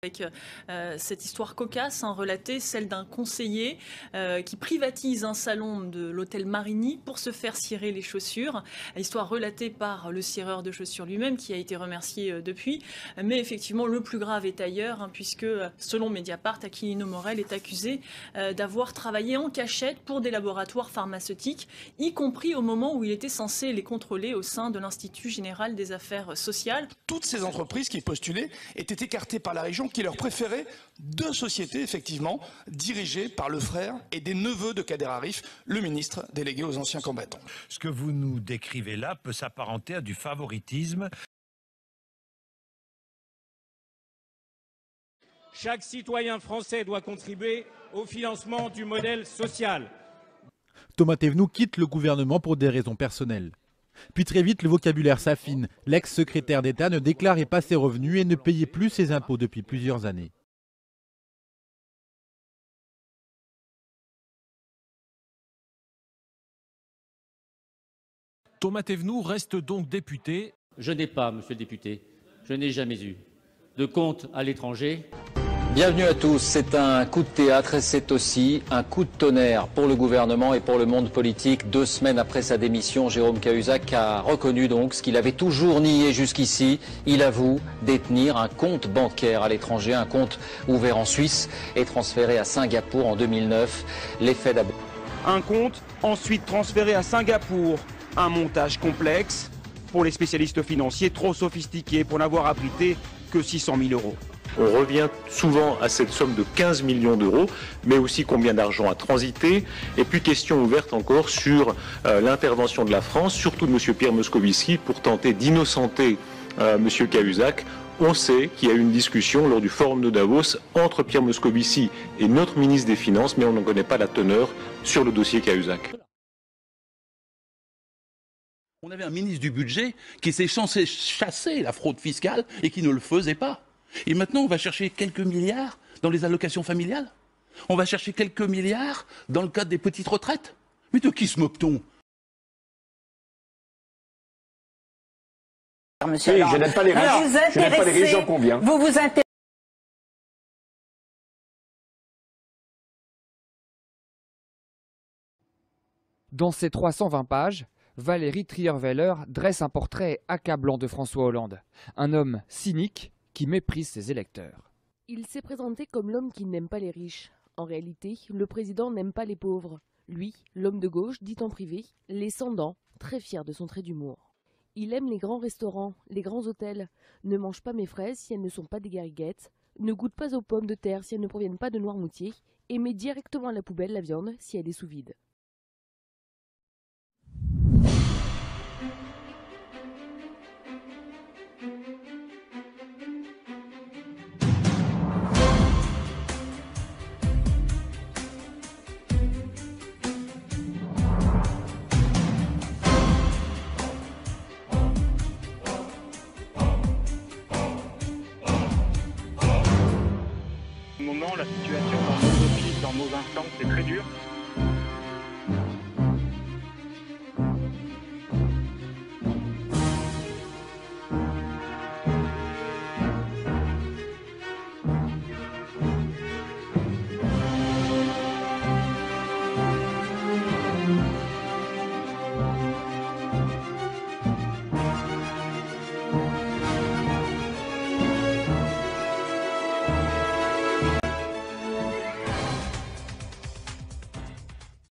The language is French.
Avec cette histoire cocasse, relatée, celle d'un conseiller qui privatise un salon de l'hôtel Marigny pour se faire cirer les chaussures. Histoire relatée par le cireur de chaussures lui-même qui a été remercié depuis. Mais effectivement, le plus grave est ailleurs, puisque selon Mediapart, Aquilino Morel est accusé d'avoir travaillé en cachette pour des laboratoires pharmaceutiques, y compris au moment où il était censé les contrôler au sein de l'Institut général des affaires sociales. Toutes ces entreprises qui postulaient étaient écartées par la région qui leur préférait deux sociétés, effectivement, dirigées par le frère et des neveux de Kader Arif, le ministre délégué aux anciens combattants. Ce que vous nous décrivez là peut s'apparenter à du favoritisme. Chaque citoyen français doit contribuer au financement du modèle social. Thomas Thévenoud quitte le gouvernement pour des raisons personnelles. Puis très vite, le vocabulaire s'affine. L'ex-secrétaire d'État ne déclarait pas ses revenus et ne payait plus ses impôts depuis plusieurs années. Thomas Thévenoud reste donc député. Je n'ai pas, monsieur le député, je n'ai jamais eu de compte à l'étranger. Bienvenue à tous. C'est un coup de théâtre et c'est aussi un coup de tonnerre pour le gouvernement et pour le monde politique. 2 semaines après sa démission, Jérôme Cahuzac a reconnu donc ce qu'il avait toujours nié jusqu'ici. Il avoue détenir un compte bancaire à l'étranger, un compte ouvert en Suisse et transféré à Singapour en 2009. L'effet d'abord. Un compte ensuite transféré à Singapour. Un montage complexe pour les spécialistes financiers, trop sophistiqué pour n'avoir abrité que 600 000 euros. On revient souvent à cette somme de 15 millions d'euros, mais aussi combien d'argent a transité. Et puis question ouverte encore sur l'intervention de la France, surtout de M. Pierre Moscovici, pour tenter d'innocenter M. Cahuzac. On sait qu'il y a eu une discussion lors du forum de Davos entre Pierre Moscovici et notre ministre des Finances, mais on n'en connaît pas la teneur sur le dossier Cahuzac. On avait un ministre du budget qui s'est censé chasser la fraude fiscale et qui ne le faisait pas. Et maintenant, on va chercher quelques milliards dans les allocations familiales. On va chercher quelques milliards dans le cadre des petites retraites. Mais de qui se moque-t-on? Monsieur, je n'aime pas les riches. Je n'aime pas les riches, j'en conviens. Vous vous intéressez. Dans ses 320 pages, Valérie Trierweiler dresse un portrait accablant de François Hollande. Un homme cynique qui méprise ses électeurs. Il s'est présenté comme l'homme qui n'aime pas les riches. En réalité, le président n'aime pas les pauvres. Lui, l'homme de gauche, dit en privé, les sans-dents, très fier de son trait d'humour. Il aime les grands restaurants, les grands hôtels, ne mange pas mes fraises si elles ne sont pas des gariguettes, ne goûte pas aux pommes de terre si elles ne proviennent pas de Noirmoutier, et met directement à la poubelle la viande si elle est sous vide.